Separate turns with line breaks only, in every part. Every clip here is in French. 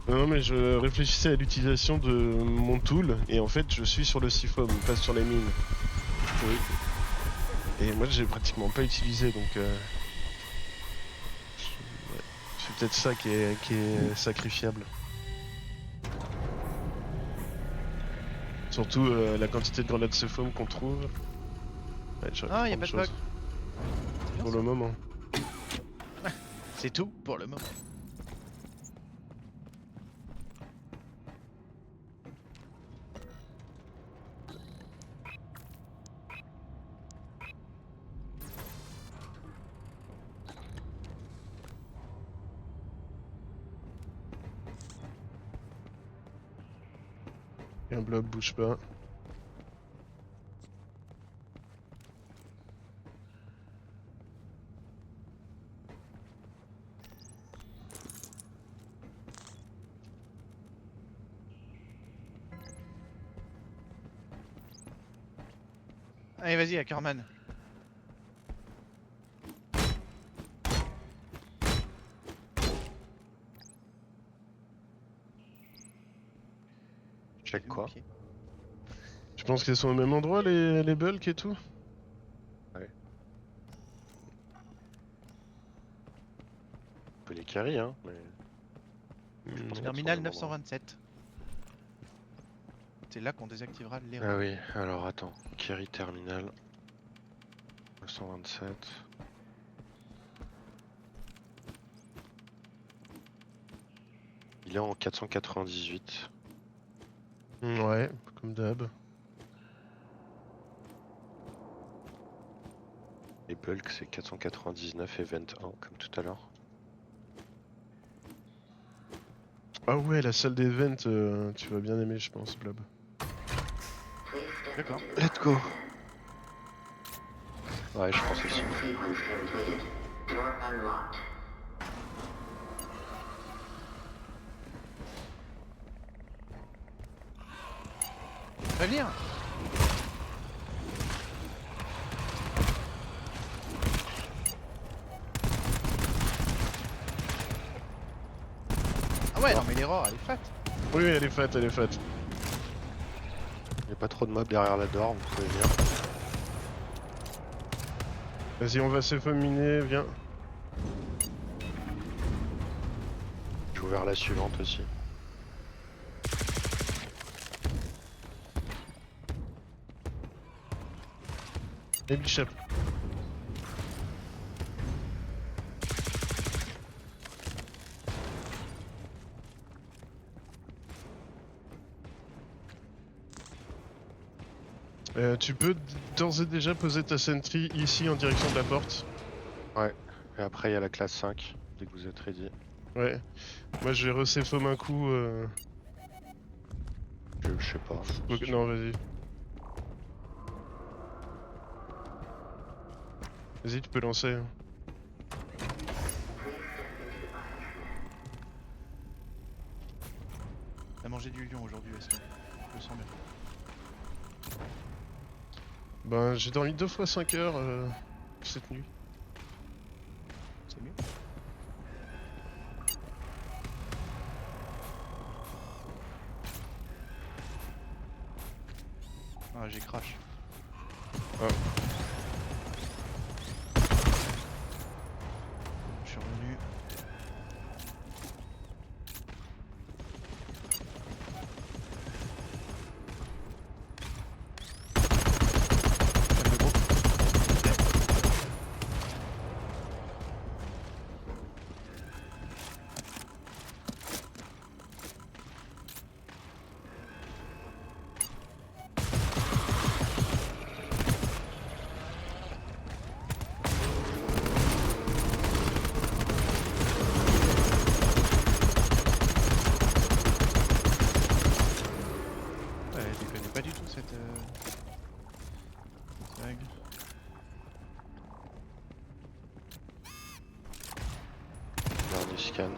Non, mais je réfléchissais à l'utilisation de mon tool, et en fait, je suis sur le siphon, pas sur les mines.
Oui.
Et moi, j'ai pratiquement pas utilisé, donc ouais. C'est peut-être ça qui est sacrifiable. Surtout la quantité de grenades siphon qu'on trouve. Ouais, j'aurais pu
Ah, y a
prendre
pas de bug.
chose
C'est bien
pour
ça.
le moment.
C'est tout pour le moment.
Et un blob bouge pas.
Allez, vas-y, Ackerman. J'ai
Check
vu mon
quoi?
pied.
Je pense qu'elles sont au même endroit, les bulks et tout.
Ouais. On peut les carry, hein, mais je pense
Non.
qu'elles sont au
Terminal
même endroit.
927. C'est là qu'on désactivera les
Ah
roues.
oui, alors attends. Carry terminal 927. Il est en 498.
Ouais, comme d'hab.
Et bulk c'est 499 et vent 1 comme tout à l'heure.
Ah ouais, la salle des vents, tu vas bien aimer, je pense, Blob.
D'accord.
Let's go. Ouais, je pense aussi.
Prévenir. Ah ouais, non mais l'erreur, elle est faite.
Oui, oui, elle est faite, elle est faite.
Il n'y a pas trop de mobs derrière la door, vous pouvez venir.
Vas-y, on va s'effaminer, viens.
J'ai ouvert la suivante aussi.
Et Bishop. Tu peux d'ores et déjà poser ta sentry ici en direction de la porte.
Ouais. Et après il y a la classe 5, dès que vous êtes ready.
Ouais. Moi, je vais recéphom un coup.
Je sais pas. Si tu
Non,
veux.
vas-y. Vas-y, tu peux lancer, hein.
T'as mangé du lion aujourd'hui, Weston. Je le sens bien.
Ben, j'ai dormi 2 fois 5 heures cette nuit.
C'est mieux. Ah, j'ai crash.
Ah.
Je suis revenu. Calme le groupe. Ouais, je déconne pas du tout cette vague.
Dernier scan.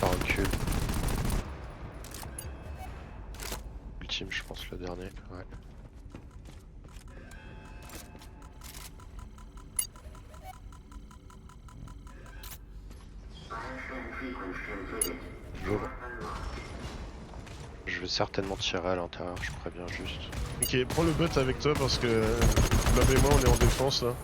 Ça recule. Ultime, je pense, le dernier. Ouais. J'ouvre. Je vais certainement tirer à l'intérieur, je préviens juste.
Ok, prends le bot avec toi parce que Blob et moi on est en défense là.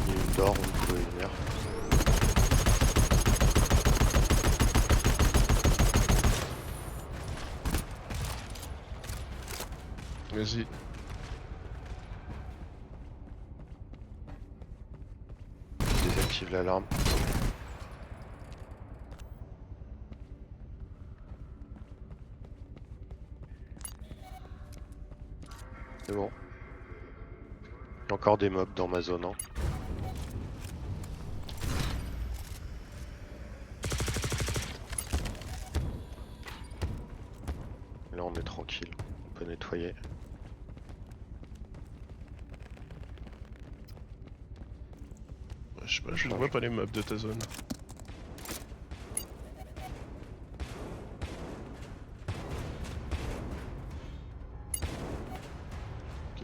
Il y a une d'or, vous pouvez venir.
Vas-y.
Je désactive l'alarme. C'est bon. Il y a encore des mobs dans ma zone, hein. Là on est tranquille, on peut nettoyer.
Je sais pas, je ne vois pas les mobs de ta zone. Ok.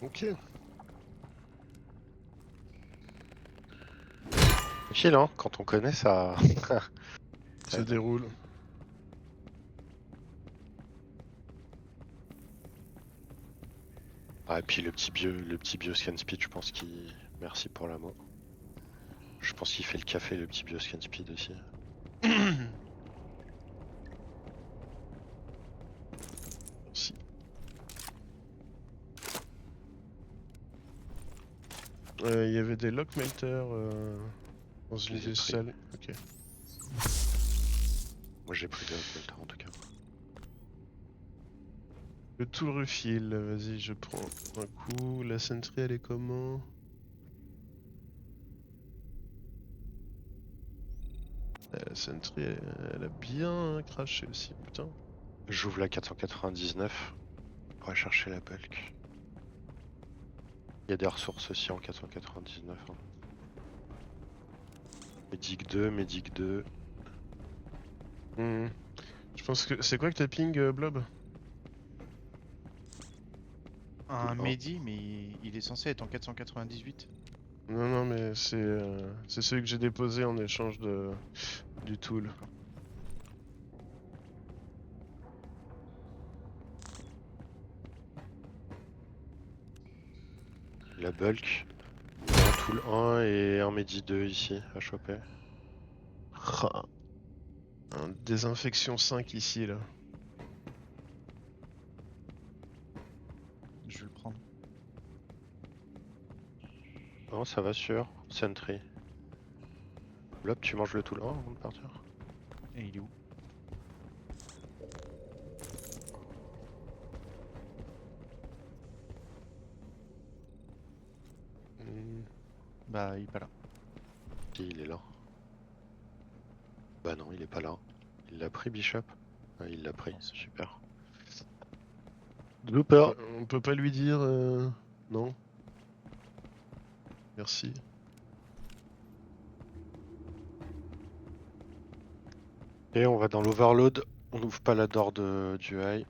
Ok.
Tranquille, hein, quand on connaît ça.
Ça déroule.
Ah, et puis le petit bioscan speed, je pense qu'il. Merci pour la mot. Je pense qu'il fait le café, le petit bioscan speed aussi.
Merci. Il y avait des lock melters dans
Je
une
les ai
des
pris.
salles. Ok.
Moi j'ai pris de la en tout cas.
Le tool refill, vas-y, je prends un coup. La sentry, elle est comment? La sentry, elle a bien craché aussi, putain.
J'ouvre la 499 pour aller chercher la bulk. Il y a des ressources aussi en 499. Hein. Médic 2, Médic 2.
Hmm. Je pense que. C'est quoi que t'as ping, Blob?
Un
Oh.
Mehdi, mais il est censé être en 498.
Non, non, mais c'est celui que j'ai déposé en échange du tool.
La bulk. Il y a un tool 1 et un Medi 2 ici à choper.
Ah. Un désinfection 5 ici, là.
Je vais le prendre.
Non, ça va sur Sentry. Blob, tu manges le tool 1 avant de partir?
Et il est où?
Hmm.
Bah, il est pas là.
Si, il est là. Bah non, il est pas là. Il l'a pris, Bishop? Ah, il l'a pris,
Non, c'est-
super. Looper!
On peut pas lui dire. Non. Merci.
Et on va dans l'overload. On n'ouvre pas la door du high.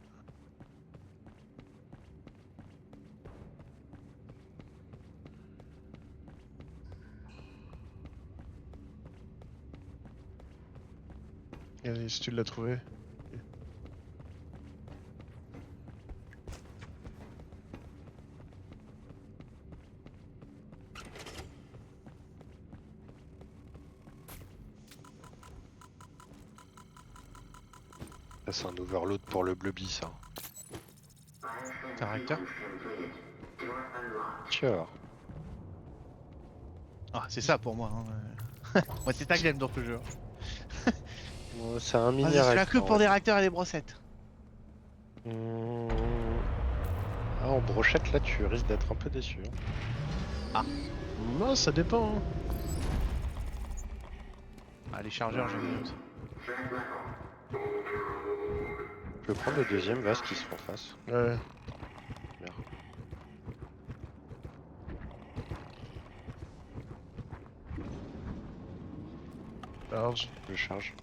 Allez, si tu l'as trouvé.
Ça, c'est un overload pour le blobby, ça.
T'as un réacteur?
Tiens.
Ah, c'est ça pour moi. Hein. Moi, c'est ça que j'aime dans ce jeu.
C'est un mini
Ah, je suis là
réacteur.
que pour des réacteurs et des brossettes.
Ah, en brochette, là, tu risques d'être un peu déçu. Hein.
Non, ça dépend. Hein.
Ah, les chargeurs, j'aime bien aussi.
Je peux prendre le deuxième vase qui se fait en face.
Ouais.
Merde.
Large.
Je charge.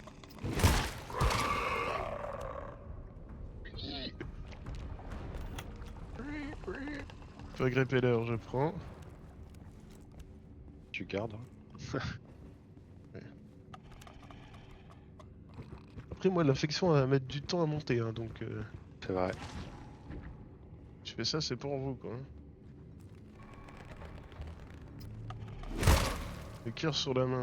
Fog Repeller, je prends.
Tu gardes. Hein.
Après, moi, l'infection va mettre du temps à monter, hein, donc
C'est vrai.
je fais ça, c'est pour vous, quoi. Hein. Le cœur sur la main.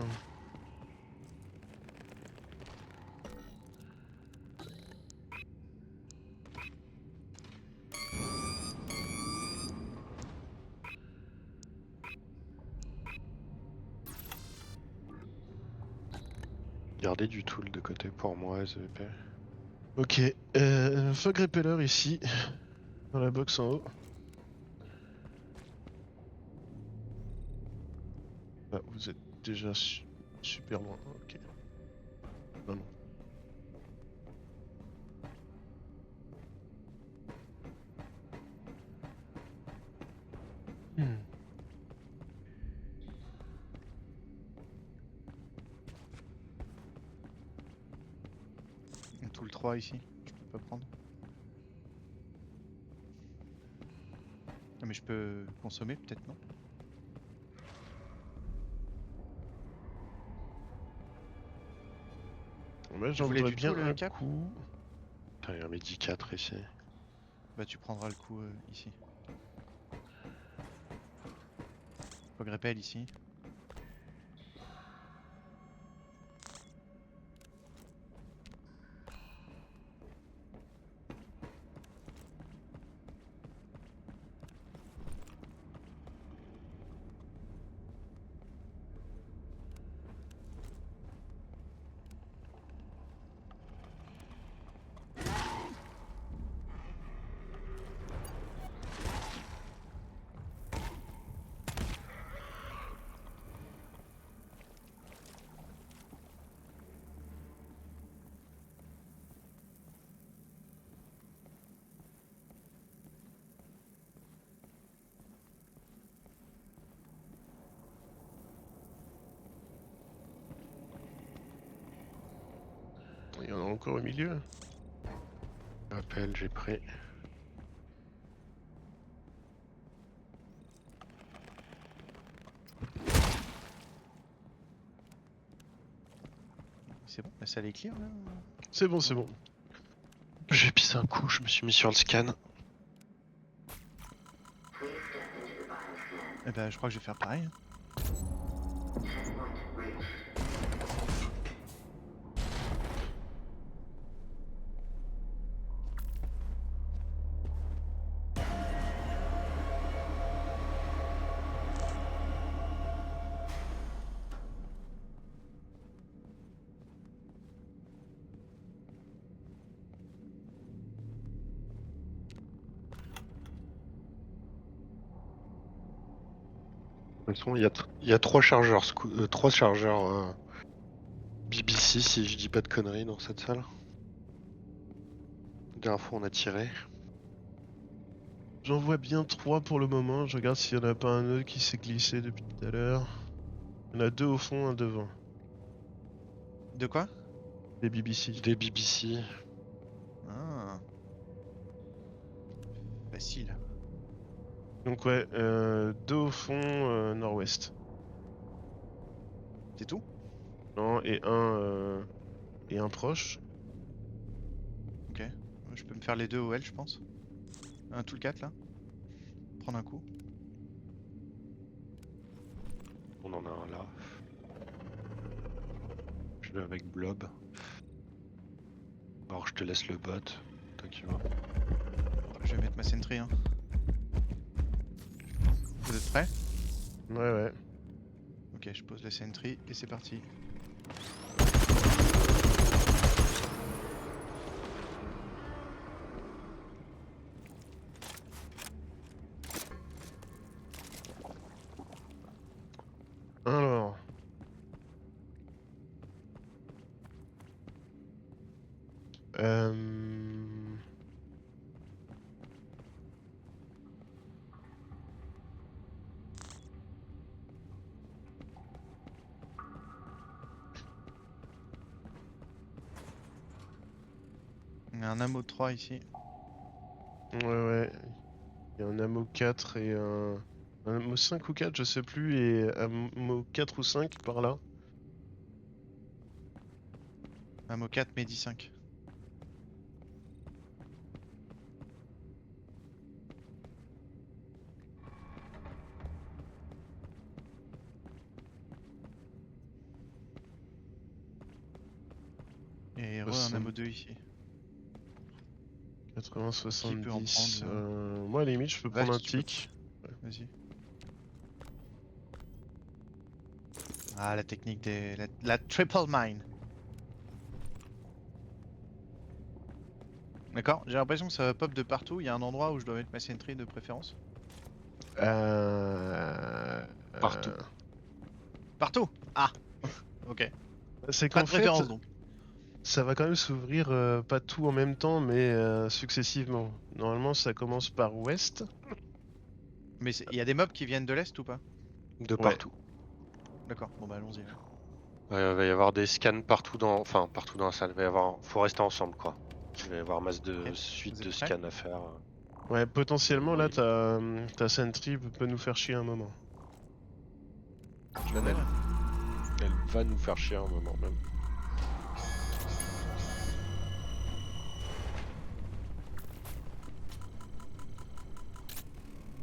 Gardez du tool de côté pour moi, SVP.
Ok, Fog Repeller ici, dans la box en haut. Ah, vous êtes déjà super loin, ok. Non, non. Hmm.
Il y a tout le 3 ici, je peux pas prendre. Ah mais je peux consommer peut-être non?
Moi,
Tu
j'en
voulais
voudrais
du
bien
tout le
un
cap?
coup.
Putain, il y a un Medi 4 ici.
Bah tu prendras le coup ici. Faut que répèle ici.
Il y en a encore au milieu.
Appel, j'ai pris.
C'est bon, la salle est clear là?
C'est bon, c'est bon.
J'ai pissé un coup, je me suis mis sur le scan.
Eh bah je crois que je vais faire pareil. Hein.
De toute façon, il y a 3 chargeurs, 3 chargeurs BBC si je dis pas de conneries dans cette salle. La dernière fois on a tiré.
J'en vois bien 3 pour le moment. Je regarde s'il y en a pas un autre qui s'est glissé depuis tout à l'heure. Il y en a 2 au fond, un devant.
De quoi?
Des BBC.
Des BBC.
Ah. Facile.
Donc ouais, 2 au fond, nord-ouest.
C'est tout?
Non, et un proche.
Ok. Je peux me faire les deux OL je pense. Un tout le 4 là. Prendre un coup.
On en a un là. Je vais avec Blob. Alors je te laisse le bot. Toi qui vas.
Je vais mettre ma sentry. Hein. Vous êtes prêts?
Ouais, ouais.
Ok, je pose la sentry et c'est parti.
Euh...
Il y a un ammo 3 ici.
Ouais. Il y a un ammo 4 et un ammo 5 ou 4, je sais plus, et un ammo 4 ou 5 par là.
Ammo 4, Medi 5. Et un ammo 2 ici.
80,
Qui peut en
70.
prendre,
Moi, à la limite, je peux
Vache,
prendre un
tu peux-
tic.
Vas-y. Ah, la technique des... La triple mine. D'accord, j'ai l'impression que ça va pop de partout. Il y a un endroit où je dois mettre ma sentry de préférence.
Partout.
Partout. Ah. Ok.
C'est
Pas
qu'en
de
fait,
préférence donc.
ça va quand même s'ouvrir pas tout en même temps, mais successivement. Normalement, ça commence par ouest.
Mais il y a des mobs qui viennent de l'est ou pas?
De
Ouais.
partout.
D'accord, bon bah allons-y.
Ouais, il va y avoir des scans partout dans... Enfin, partout dans la salle. Il va y avoir... Faut rester ensemble, quoi. Il va y avoir masse de
Ok,
suites
vous
de
êtes prêts?
scans à faire.
Ouais, potentiellement, là,
Oui.
ta sentry peut nous faire chier un moment.
Je l'appelle.
Elle va nous faire chier un moment même.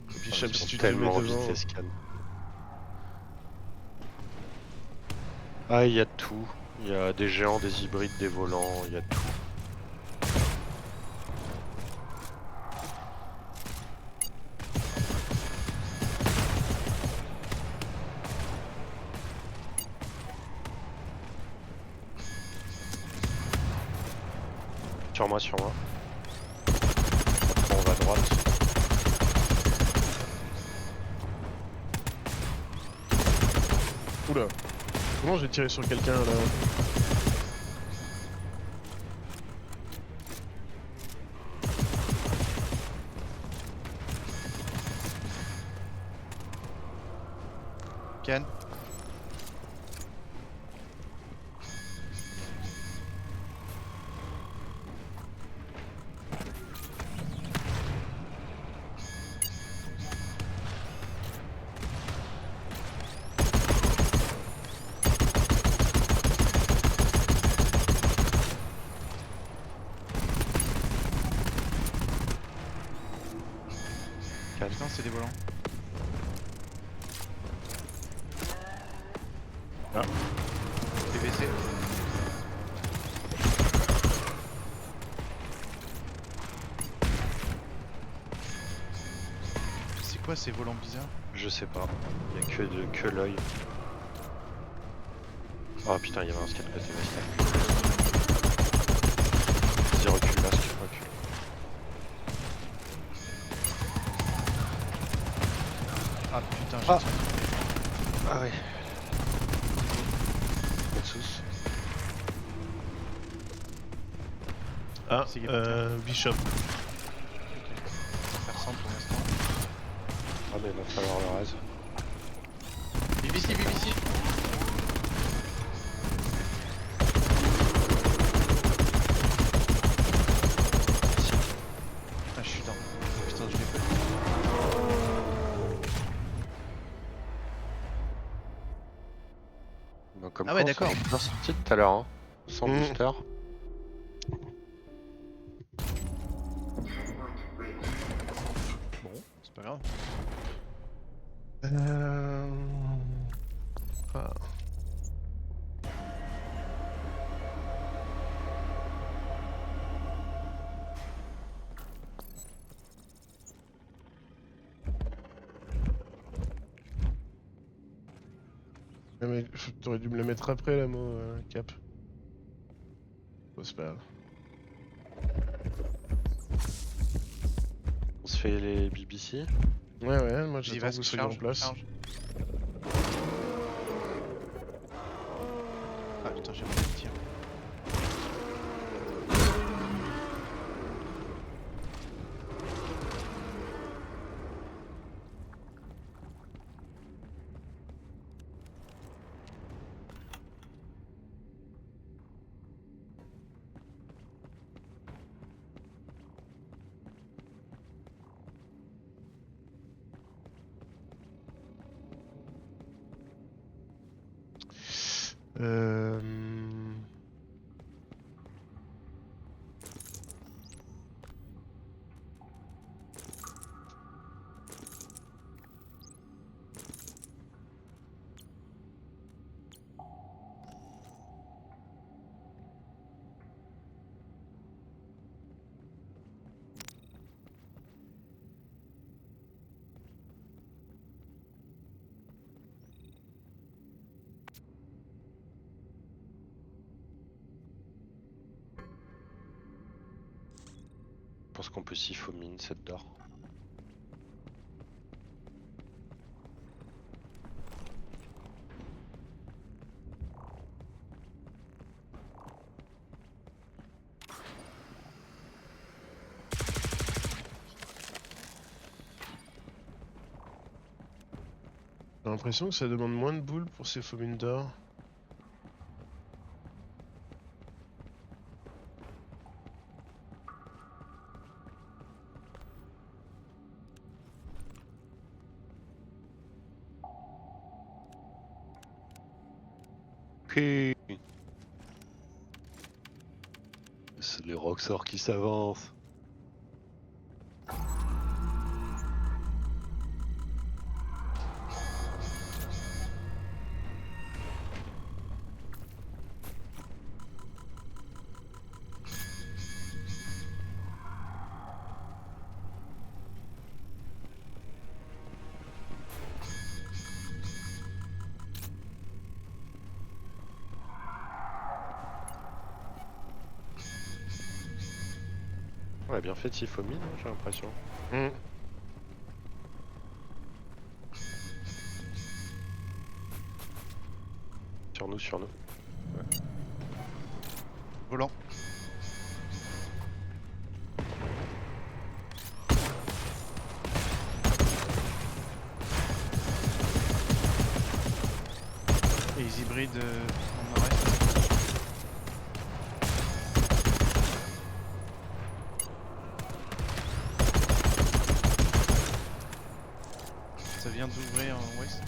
Puis,
Enfin,
Chab,
ils
si
vont
tu te mets
tellement vite
devant.
les scans. Ah, il y a de tout. Il y a des géants, des hybrides, des volants, il y a de tout. Sur moi, sur moi. Après, on va à droite.
Oula. Comment j'ai tiré sur quelqu'un là?
Ken. Putain, c'est des volants.
Ah.
TVC. C'est quoi ces volants bizarres?
Je sais pas. Il y a que l'œil. Oh putain, il y avait un scan côté Masque. Vas-y, recule, Masque, recule.
Ah putain, j'ai
Ah.
tiré.
Ah ouais. Pas de soucis.
Ah,
C'est qui est par terre.
Bishop.
On va faire simple pour l'instant.
Ah mais il va falloir le raise.
BBC, BBC. Ah, je suis dans. Putain, je l'ai pas.
Donc, comme
Ah ouais,
quoi,
d'accord.
on s'en est bien sorti tout à l'heure, hein. Sans booster.
Bon, c'est pas grave.
Ah. Ah, mais t'aurais dû me le mettre après là, moi, Cap. Bon, c'est pas grave.
On se fait les BBC.
Ouais, moi
J'y
j'attends
va,
que vous
ce
soyez en
charge,
place.
charge. Ah putain, j'ai raté le tir.
Euh...
Je pense qu'on peut siphomine cette d'or.
J'ai l'impression que ça demande moins de boules pour ces faux mines d'or.
C'est les Roxors qui s'avancent. On a bien fait de siphomine, hein, j'ai l'impression.
Hmm.
Sur nous, sur nous.
Volant. Et les hybrides en nord-est. Ça vient d'ouvrir en ouest.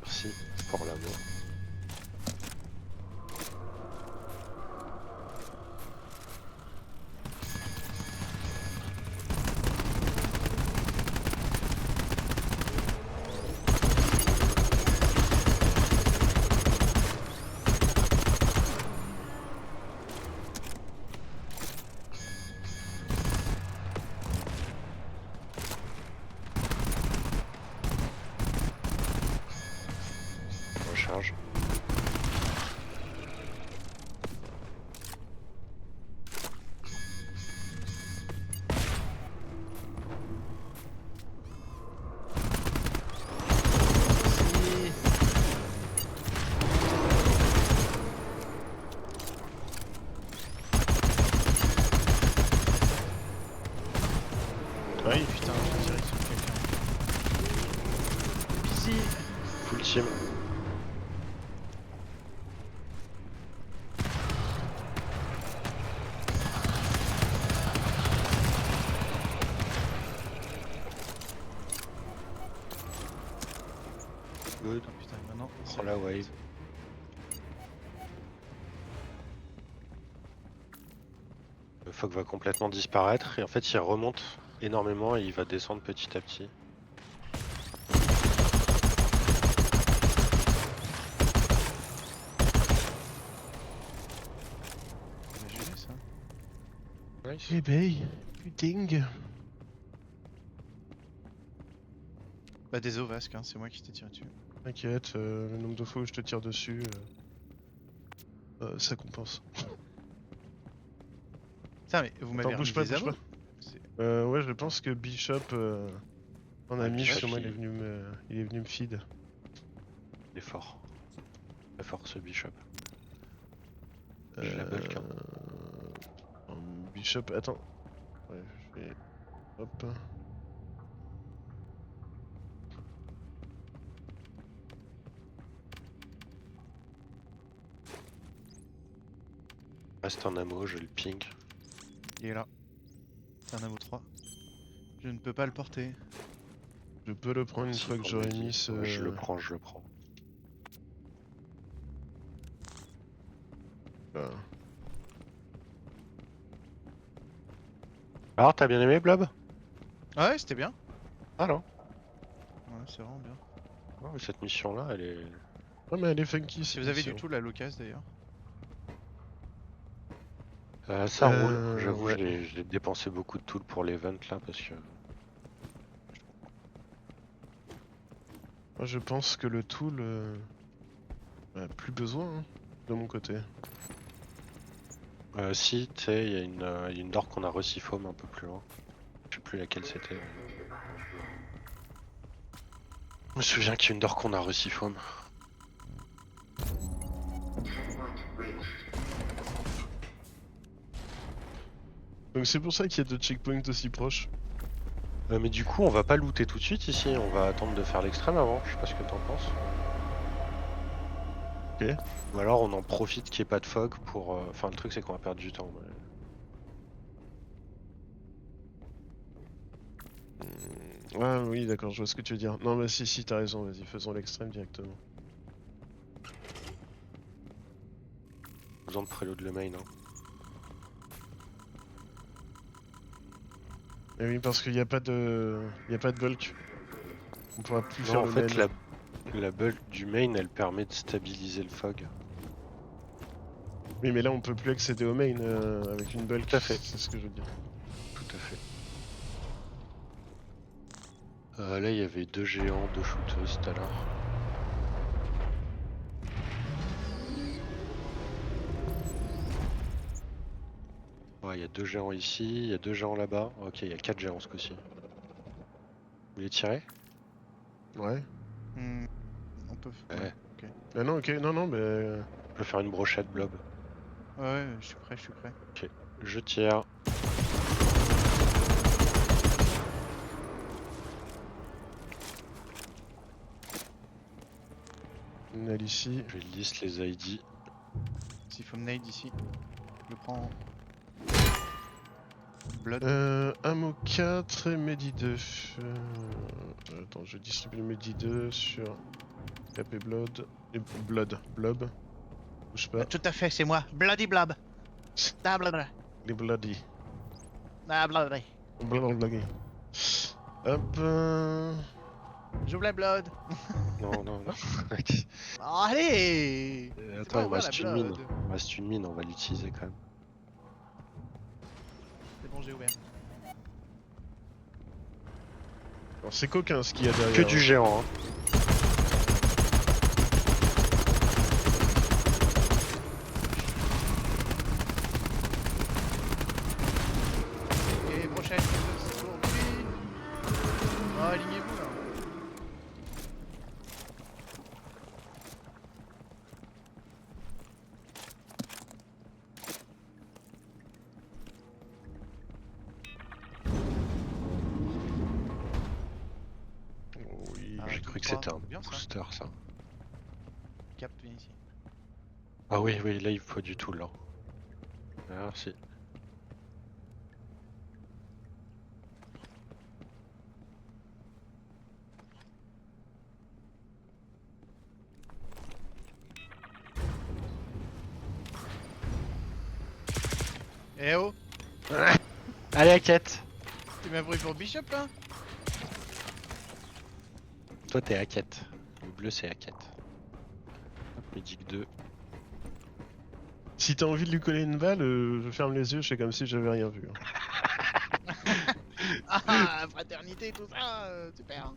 Merci pour l'amour. Recharge.
Ouais,
Putain, j'ai tiré sur quelqu'un. Ici.
Full team. Good.
Oh putain, maintenant.
Prends la wave. Le fog va complètement disparaître et en fait il remonte énormément et il va descendre petit à petit.
J'ai vu ça.
Nice.
eh ben, putain.
Bah désolé Vasque, hein, c'est moi qui t'ai tiré dessus.
T'inquiète, le nombre de fois où je te tire dessus, ça compense.
Putain mais vous m'avez
Attends,
remis
bouge pas,
des
bouge
avos.
pas.
C'est-
Ouais, je pense que Bishop en a
Ah,
mis
Bishop,
parce que moi il est
il-
venu me feed.
Il est fort. Très fort ce bishop. J'ai la
Euh,
bulk, hein.
Bishop, attends. Ouais, je vais... Hop.
Reste en ammo, je le ping.
Il est là. C'est un ammo 3. Je ne peux pas le porter.
Je peux le prendre une
Si,
fois que
qu'on
j'aurai
me dit.
mis ce...
Ouais, je le prends, je le prends.
Ah.
Alors, t'as bien aimé Blob?
Ah ouais, c'était bien.
Ah non.
Ouais, c'est vraiment bien.
Non, mais cette mission-là, elle est...
Ouais, mais elle est funky,
Si
cette
vous avez du
mission.
tout la l'occasion d'ailleurs.
Ça roule. J'avoue,
ouais.
je l'ai dépensé beaucoup de tools pour l'event là parce que...
Moi, je pense que le tool... plus besoin, hein, de mon côté.
Si, tu sais, il y a une door qu'on a resiphome un peu plus loin. Je sais plus laquelle c'était. Je me souviens qu'il y a une door qu'on a resiphome.
Donc c'est pour ça qu'il y a deux checkpoints aussi proches.
Mais du coup, on va pas looter tout de suite ici, on va attendre de faire l'extrême avant, je sais pas ce que t'en penses.
Ok.
Ou alors on en profite qu'il n'y ait pas de fog pour... Enfin, le truc c'est qu'on va perdre du temps.
Ah oui, d'accord, je vois ce que tu veux dire. Non, mais si, t'as raison, vas-y, faisons l'extrême directement.
Besoin de prélude le main, hein.
Et oui, parce qu'il n'y a pas de... Il y a pas de bulk. On pourra plus
Non,
faire
en
le
fait,
main.
la bulk du main, elle permet de stabiliser le fog.
Oui, mais là, on peut plus accéder au main avec une bulk.
Tout à fait.
C'est ce que je veux dire.
Tout à fait. Là, il y avait deux géants, deux shooteuses tout à l'heure. Ouais, il y a deux géants ici, il y a deux géants là-bas. Ok, il y a quatre géants ce coup-ci. Vous voulez tirer?
Ouais.
Hmm, on peut.
Ouais.
Ok.
Ah non, ok, non, mais...
Je peux faire une brochette blob.
Ouais, je suis prêt, je suis prêt.
Ok, je tire.
On a ici.
Je liste les ID.
S'il faut me nade ici, je le prends. Blood.
Ammo 4 et Medi 2. Attends, je distribue le Medi 2 sur KP Blood. Et Blob. Bouge pas.
Tout à fait, c'est moi. Bloody Blob. Da blabla.
Les Bloody.
Da blabla.
Blablabla. Hop.
J'ouvre la Blood.
Non, non, non.
Oh, allez. C'est
Attends,
pas
il me
ouvert,
reste
la
une mine.
Blood.
Il me reste une mine, on va l'utiliser quand même.
C'est bon, j'ai ouvert.
Alors c'est coquin ce qu'il y a derrière.
Que du géant, hein.
Et prochaine, c'est pour lui. Oh, alignez-vous là.
Oui.
Ah,
J'ai
tout
cru que
droit,
c'était un
bien, ça.
booster ça.
Cap, viens ici.
Ah oui, oui, là il faut du tout là. Merci.
Eh oh,
Allez, à quête.
tu m'as pris pour Bishop là?
Toi t'es à quête. Le bleu c'est à quête. Médic 2.
Si t'as envie de lui coller une balle, je ferme les yeux, je fais comme si j'avais rien vu. Hein.
Ah, fraternité, tout ça, super.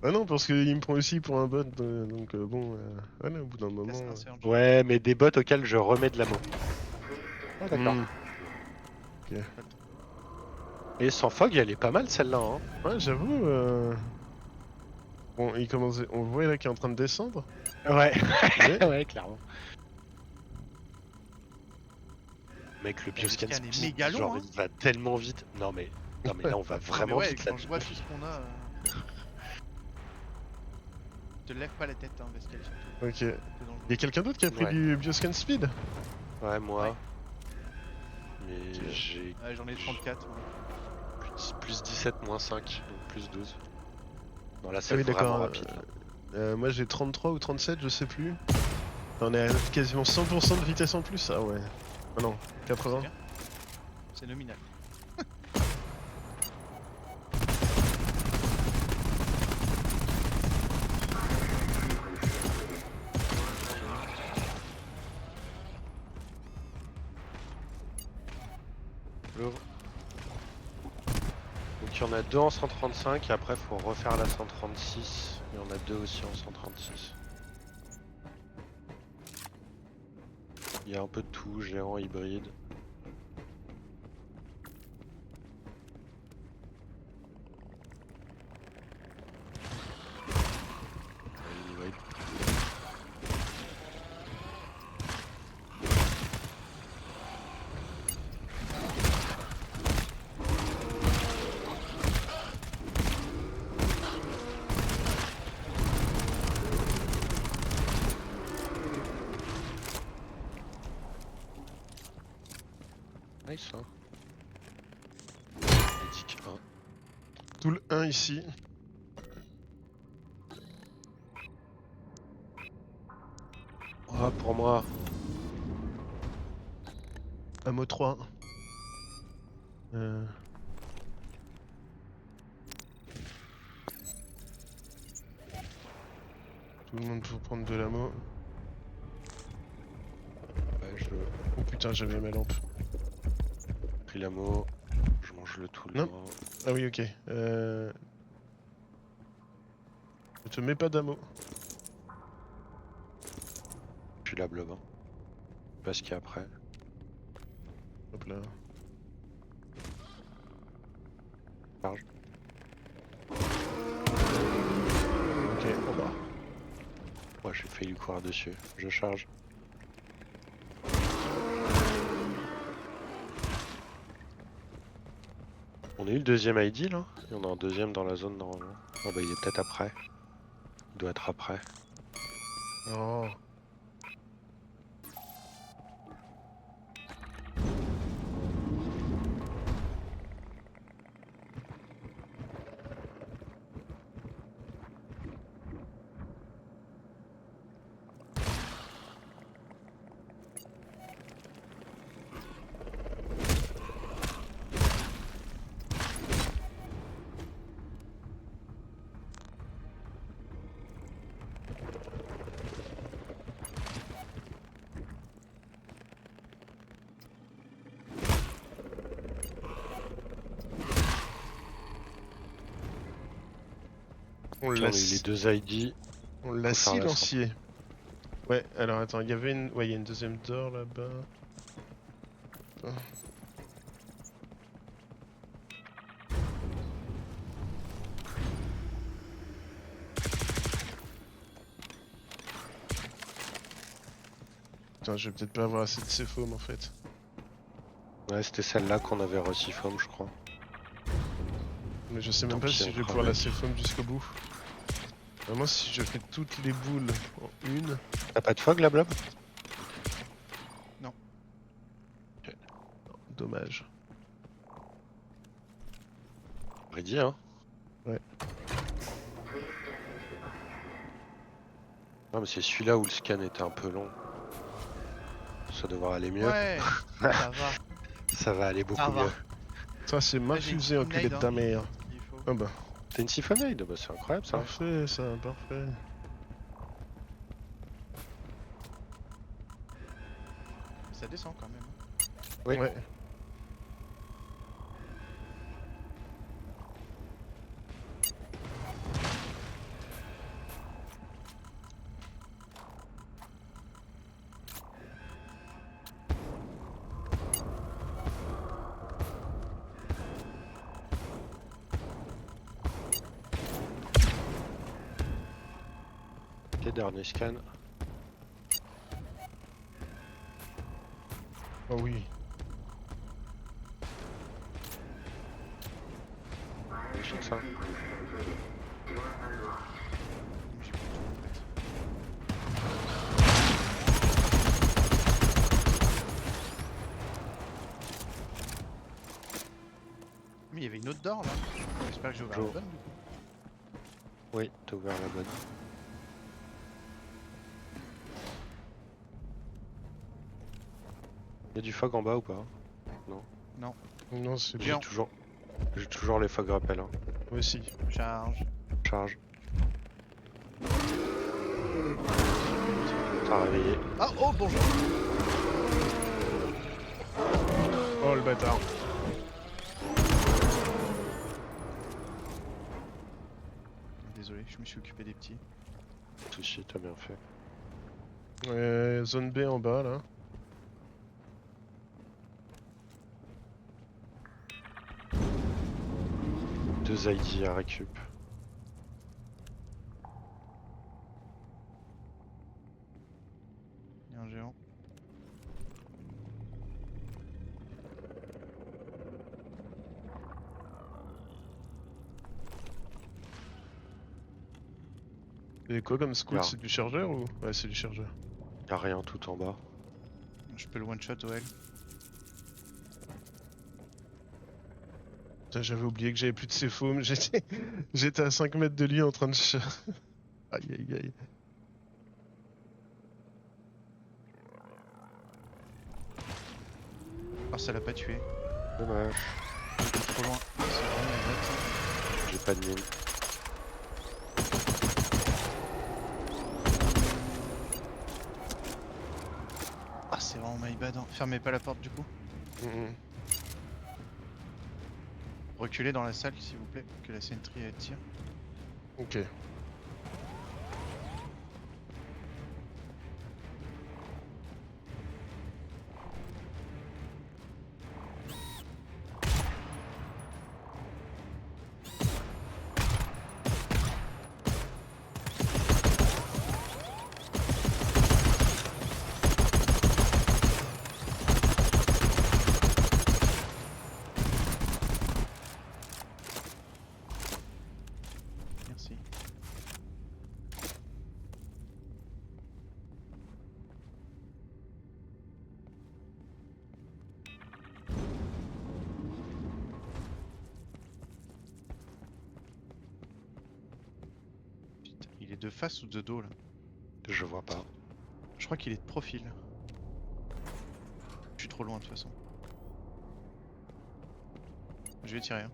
Ah non, parce qu'il me prend aussi pour un bot, donc bon, voilà, au bout d'un moment.
Casse un séant.
Ouais, mais des bots auxquels je remets de l'ammo. Ah, d'accord.
Ok.
Et sans fog, elle est pas mal celle-là, hein.
Ouais, j'avoue. Bon, il commence. On le voit là qui est en train de descendre.
Ouais,
Mais-
ouais, clairement. Mec, le
Le
bioscan
scan est
speed,
méga long,
genre
hein.
il va tellement vite. Non mais là on va
Non, mais
vraiment
ouais,
vite là.
quand je vois tout ce qu'on a. Te lève pas la tête, hein, Vescal, surtout.
Ok.
C'est dangereux.
Y'a quelqu'un d'autre qui a pris
Ouais.
du bioscan speed?
Ouais, moi.
Ouais.
Mais
Ok.
j'ai
Ouais, j'en ai 34. Moi.
plus 17 moins 5, donc plus 12. Non, là c'est
Ah oui,
vraiment
d'accord.
rapide. Là.
Moi j'ai 33 ou 37, je sais plus. On est à quasiment 100% de vitesse en plus. Ah ouais. Ah non,
C'est
80.
bien. C'est nominal.
J'ouvre. Donc il y en a deux en 135 et après faut refaire la 136. Il y en a deux aussi en 136. Il y a un peu de tout, géant, hybride. Hybride. Nice hein. Médic 1.
Tout le 1 ici.
Oh pour moi.
Ammo 3. Euh... Tout le monde pour prendre de l'ammo.
Ouais, je
Oh putain, j'avais ma lampe.
pris l'ammo. Je mange le tout le
Non.
noir.
Ah oui, ok. Je te mets pas d'ammo.
Puis la blob. Hein. Parce qu'après.
Hop là.
Charge.
Ok, on va.
Ouais, j'ai failli lui courir dessus. Je charge. On a eu le deuxième ID là. Et on a un deuxième dans la zone normalement. Oh bah il est peut-être après. Il doit être après.
Oh. On
On a
l'a
eu les deux ID.
on l'a
faut faire la
silencié. Ouais, alors attends, il y avait une. Ouais, il y a une deuxième door là-bas. Attends. Putain, je vais peut-être pas avoir assez de C-foam en fait.
Ouais, c'était celle-là qu'on avait reçu foam, je crois.
Mais je sais
Tant
même pas
pis,
si
on
je vais
fera
pouvoir la
avec.
C-foam jusqu'au bout. Moi, si je fais toutes les boules en une.
T'as pas de fog la blob?
Non.
Ok.
Non, dommage.
Ready hein?
Ouais.
Non mais c'est celui-là où le scan était un peu long. Ça devrait aller mieux.
Ouais, ça va.
Ça va aller
Ça
beaucoup
va.
mieux.
Ça, c'est ma
Là, j'ai une
fusée, enculé de
grenade,
ta
hein.
mère.
Il faut.
Ah bah,
T'as une siphonade? Bah c'est incroyable ça.
parfait ça, parfait.
Ça descend quand même.
Oui.
Ouais.
Ok, dernier scan.
Oh oui.
ça.
J'ai plus tout, en fait. Mais il y avait une autre d'or là. J'espère que j'ai ouvert la
Jo.
bonne du coup.
Oui, t'as ouvert la bonne. Il y a du fog en bas ou pas?
Non, c'est
Bien.
bien.
J'ai toujours les fog rappels. Hein.
Moi aussi.
Charge.
Charge. T'as réveillé.
Ah oh bonjour.
Oh le bâtard.
Désolé, je me suis occupé des petits.
Pas de soucis, t'as bien fait.
Zone B en bas là.
Deux ID à récup.
Il y a un géant.
Et quoi comme scout?
Là.
C'est du chargeur ou? Ouais, c'est du chargeur.
Y'a rien tout en bas.
Je peux le one shot OL.
Putain, j'avais oublié que j'avais plus de ces faumes. J'étais à 5 mètres de lui en train de aïe aïe aïe.
Oh ça l'a pas tué.
Dommage.
Il était trop loin. C'est vraiment une bête.
J'ai pas de mine.
Ah c'est vraiment my bad. Hein. Fermez pas la porte du coup.
Mhm.
Reculez dans la salle s'il vous plaît. Que la sentry elle tire.
Ok.
Merci. Putain, il est de face ou de dos là?
Je vois pas.
Je crois qu'il est de profil. Je suis trop loin de toute façon. Je vais tirer. Hein.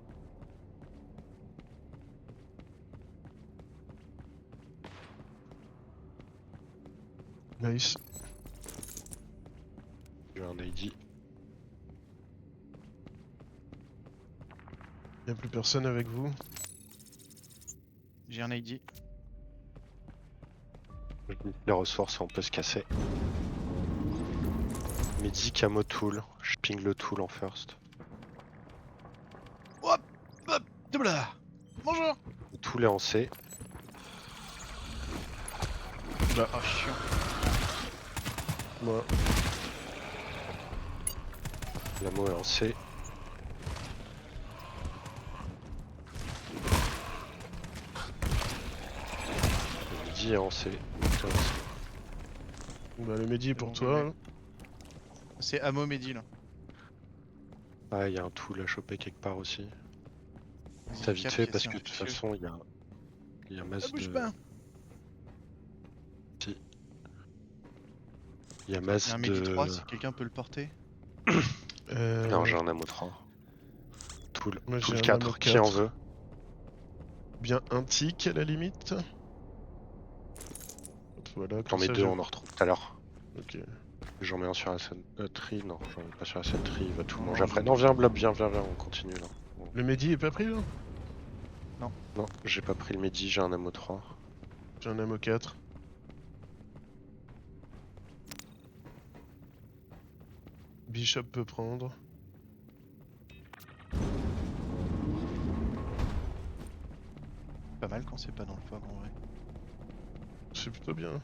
Nice.
J'ai un ID.
Y'a plus personne avec vous?
J'ai un ID.
Les ressources, on peut se casser. Midi, camo tool. Je ping le tool en first.
Hop hop Doubla. Bonjour.
Le tool est en C.
Bah,
Oh chiant.
moi.
L'ammo est en C. Le midi est en C. Tout est en C.
Bah, le Mehdi est pour
bon,
toi.
je
Hein.
C'est Ammo Mehdi là.
Ah, il y a un tool à choper quelque part aussi.
Vas-y,
Ça vite
cap,
fait
cassez
parce
un
que de toute
fichier.
façon, il y a masse
Ah, bouge
de.
pas.
Si. Il y a
Il y
masse
a un
de.
Mehdi 3 si quelqu'un peut le porter.
Non, j'ai un ammo 3. Tool,
Moi, j'ai
tool
un
4,
ammo
qui en
4.
veut?
Bien un tic à la limite. Voilà,
J'en
comme
mets
ça
deux,
je...
on en retrouve tout à l'heure.
Ok.
J'en mets un sur la sentry, non, j'en mets pas sur la sentry, il va tout
Non,
manger
non,
après.
je-
Non, viens, Blob, viens, on continue là. Bon.
Le Mehdi est pas pris là?
Non, j'ai pas pris le midi, j'ai un ammo 3.
J'ai un ammo 4. Bishop peut prendre.
Pas mal quand c'est pas dans le fog en vrai.
C'est plutôt bien.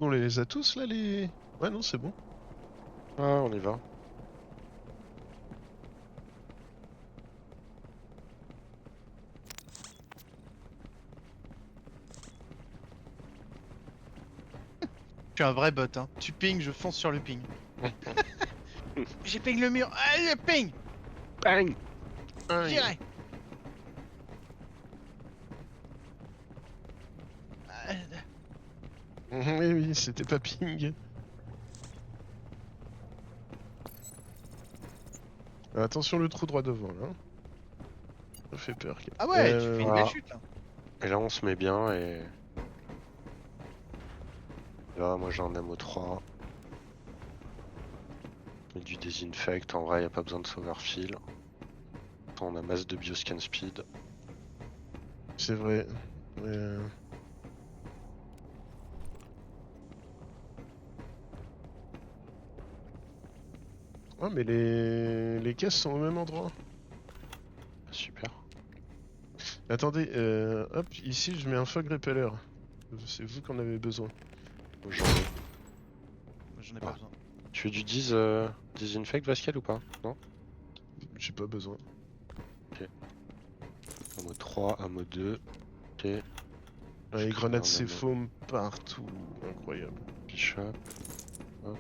On les a tous là les... Ouais non c'est bon.
Ah, on y va.
Je suis un vrai bot, hein. Tu ping, je fonce sur le ping. J'ai ping le mur. Allez, ping.
Bang!
J'irai.
Oui oui, c'était pas ping. Attention le trou droit devant là. Ça fait peur.
Ah ouais, tu fais une belle
voilà.
chute là.
Et là, on se met bien et. Là, moi j'ai un ammo 3. Et du désinfect, en vrai, y a pas besoin de s'overfill. On a masse de bioscan speed.
C'est vrai. Ah mais les caisses sont au même endroit.
Super.
Attendez, hop, ici je mets un fog repeller. C'est vous qu'en avez besoin.
J'en ai.
Moi, j'en ai pas
Ah.
besoin.
Tu veux du disinfect, Vascal, ou pas? Non?
J'ai pas besoin.
Ammo 3, ammo 2. Ok.
Ouais, les
crée
grenades
un
c'est
ammo.
foam partout. Incroyable.
Bishop. Hop.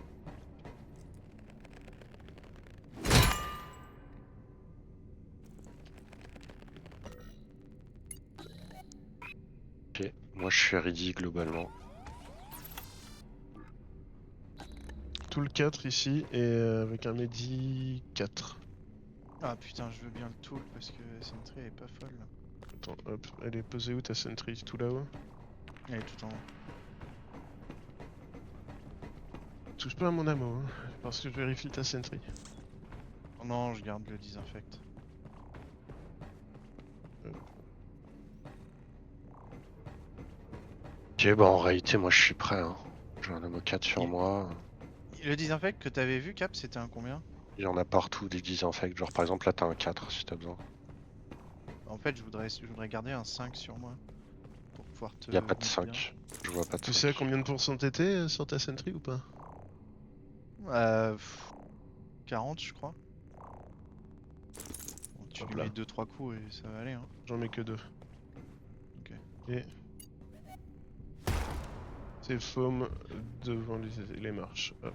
Ok, moi je suis ready globalement.
Tout le 4 ici et avec un Medi 4.
Ah putain, je veux bien le tool parce que Sentry elle est pas folle là.
Attends, hop, elle est posée où ta sentry? Tout là-haut?
Elle est tout en haut.
Touche pas à mon ammo, hein, parce que je vérifie ta sentry.
Oh non, je garde le disinfect.
Ok, bah en réalité, moi je suis prêt. Hein. J'ai un ammo 4 sur
Il-
moi.
Le disinfect que t'avais vu, Cap, c'était un combien?
Il y en a partout des disinfects. Genre par exemple, là t'as un 4 si t'as besoin.
En fait, je voudrais garder un 5 sur moi. Pour pouvoir te
Il y a pas de
rouler bien.
5. Je vois pas de
Tu
5.
sais à combien de pourcents t'étais sur ta sentry ou pas?
Pff, 40 je crois. Bon, tu
Hop
lui
là.
mets 2-3 coups et ça va aller hein.
J'en mets que 2.
Ok.
Et... C'est foam devant les marches. Hop.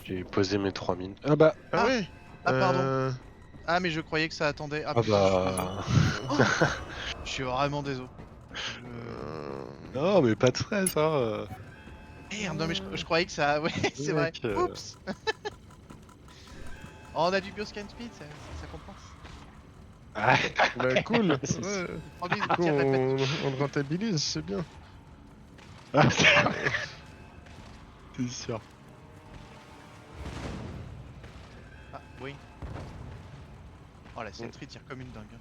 J'ai posé mes 3 mines. Ah bah.
Ah,
Ah,
ouais.
ah, pardon. Ah mais je croyais que ça attendait. Ah
Ah
putain, je suis
bah.
désolé. Je suis vraiment désolé.
Non, mais pas de stress, hein.
Merde, non mais je croyais que ça... Ouais, c'est vrai.
Mec,
Oups. Oh, on a du bioscan speed, ça compense.
Ah,
Bah cool.
C'est
Ouais.
Oh, bisous,
Du coup,
tiens, répète.
on le rentabilise, c'est bien.
ah, c'est sûr.
Ah, oui. Oh, la sentry tire comme une dingue. Hein.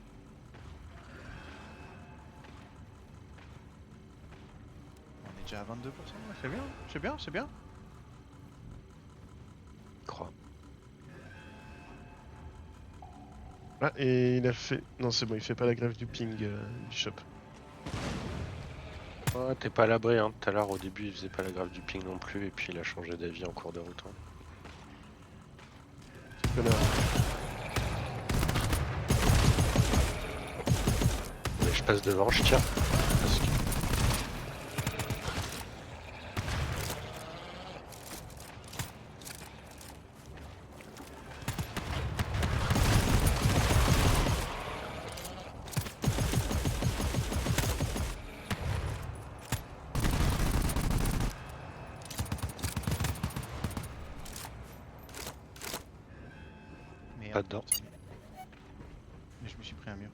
On est déjà à 22%. Ouais, c'est bien, c'est bien, c'est bien.
Je crois.
Ah, et il a fait... Non, c'est bon, il fait pas la grève du ping, Bishop.
Ouais, t'es pas à l'abri, hein. Tout à l'heure, au début, il faisait pas la grave du ping non plus, et puis il a changé d'avis en cours de route. Hein.
Connard.
Mais je passe devant, je tire. Parce que...
Merde.
Pas dedans.
Mais je me suis pris un mur.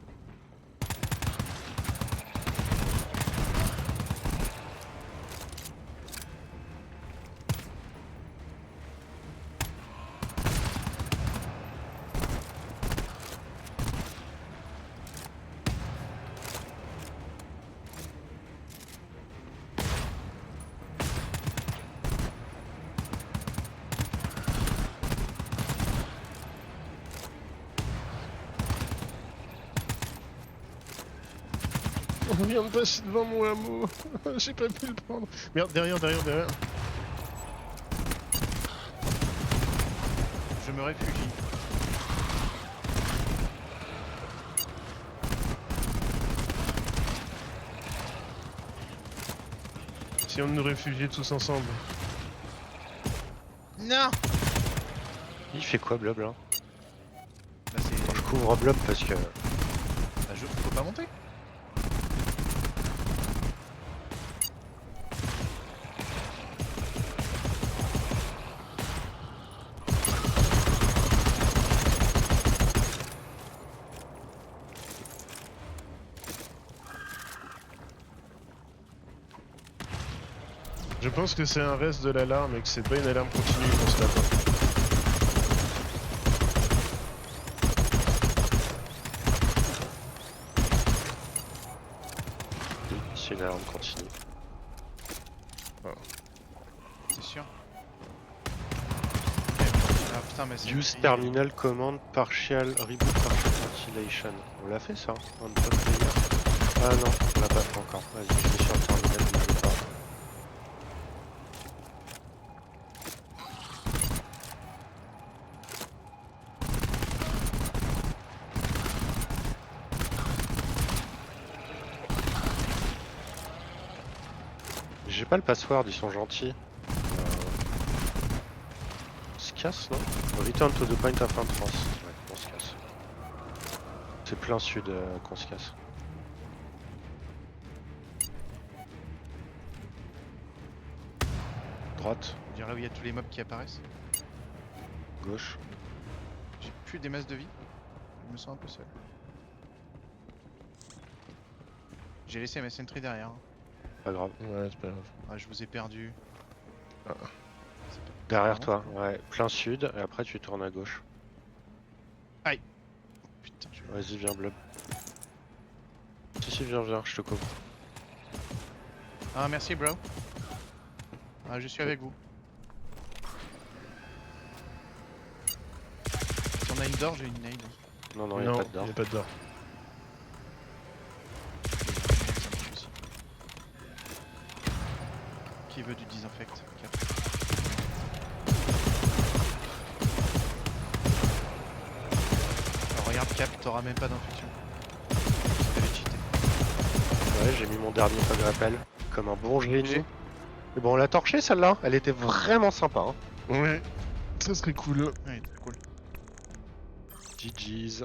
On vient de passer devant mon hameau. J'ai pas pu le prendre. Merde, derrière.
Je me réfugie.
Si on nous réfugier tous ensemble.
Non.
Il fait quoi Blob là?
Bah c'est...
Je couvre Blob parce que...
Bah je... Faut pas monter.
Je pense que c'est un reste de l'alarme et que c'est pas une alarme continue qu'on se tape.
Oui, c'est une alarme continue.
C'est sûr. Ah putain mais c'est...
Use terminal command partial reboot partial ventilation. On l'a fait ça? On top player. Ah non, on l'a pas fait encore. Vas-y, je vais sur le terminal, bougez pas. J'ai pas le password, ils sont gentils. On se casse, non? Return to the point of entrance. Ouais, on se casse. C'est plein sud qu'on se casse. Droite,
On dirait là où il y a tous les mobs qui apparaissent.
gauche.
J'ai plus des masses de vie. Je me sens un peu seul. J'ai laissé mes sentries derrière. Hein.
Pas grave.
Ouais, c'est pas grave.
Ah, je vous ai perdu.
Ah.
C'est pas-
Derrière
Non,
toi, ouais. Plein sud, et après tu tournes à gauche.
Putain, je...
Vas-y, viens, Blob. Si, viens, je te couvre.
Ah merci bro. Ah je suis avec vous. Si on a une d'or, j'ai une nade.
Non, non, y'a
Non,
pas de d'or.
y a pas d'or.
Qui veut du désinfect? Alors regarde Cap, t'auras même pas d'infection. T'avais cheaté.
Ouais, j'ai mis mon dernier fog rappel. Comme un bon génie.
J'ai-
Mais bon, on l'a torché celle-là. Elle était vraiment sympa. Hein.
Ouais, ça serait cool.
Ouais, cool.
GG's.